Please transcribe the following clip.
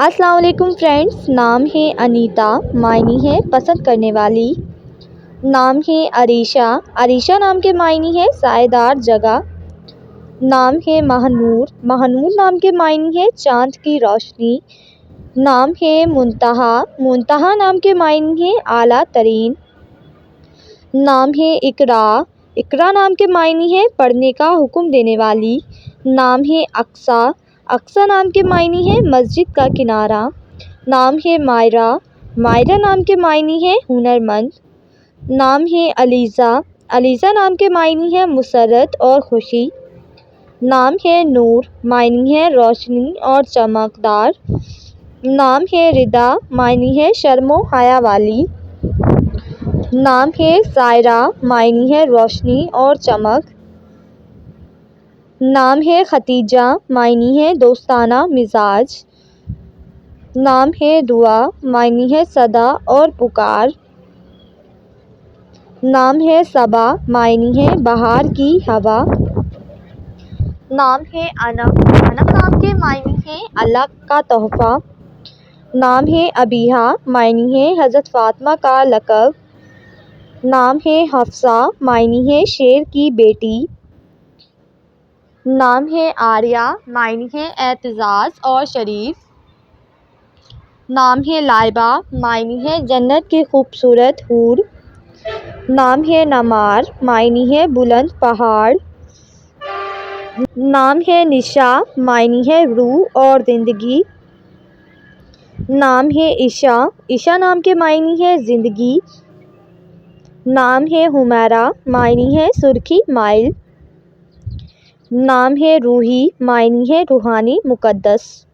السلام علیکم فرینڈس، نام ہے انیتا، معنی ہے پسند کرنے والی۔ نام ہے عریشہ، عریشہ نام کے معنی ہے سائے دار جگہ۔ نام ہے مہنور، مہنور نام کے معنی ہے چاند کی روشنی۔ نام ہے منتہا، منتہا نام کے معنی ہے اعلیٰ ترین۔ نام ہے اقرا، اقرا نام کے معنی ہے پڑھنے کا حکم دینے والی۔ نام ہے اقصیٰ، اقصیٰ نام کے معنی ہے مسجد کا کنارہ۔ نام ہے مائرہ، مائرہ نام کے معنی ہے ہنر مند۔ نام ہے علیزہ، علیزہ نام کے معنی ہے مسرت اور خوشی۔ نام ہے نور، معنی ہے روشنی اور چمکدار۔ نام ہے ردا، معنی ہے شرم و حیا والی۔ نام ہے سائرہ، معنی ہے روشنی اور چمک۔ نام ہے ختیجہ، معنی ہے دوستانہ مزاج۔ نام ہے دعا، معنی ہے صدا اور پکار۔ نام ہے صبا، معنی ہے بہار کی ہوا۔ نام ہے انب، انب نام کے معنی ہے اللہ کا تحفہ۔ نام ہے ابیہا، معنی ہے حضرت فاطمہ کا لقب۔ نام ہے حفصہ، معنی ہے شیر کی بیٹی۔ نام ہے آریہ، معنی ہے اعتزاز اور شریف۔ نام ہے لائبہ، معنی ہے جنت کی خوبصورت حور۔ نام ہے نمار، معنی ہے بلند پہاڑ۔ نام ہے نشا، معنی ہے روح اور زندگی۔ نام ہے عشا، عشا نام کے معنی ہے زندگی۔ نام ہے حمیرہ، معنی ہے سرخی مائل۔ نام ہے روحی، معنی ہے روحانی مقدس۔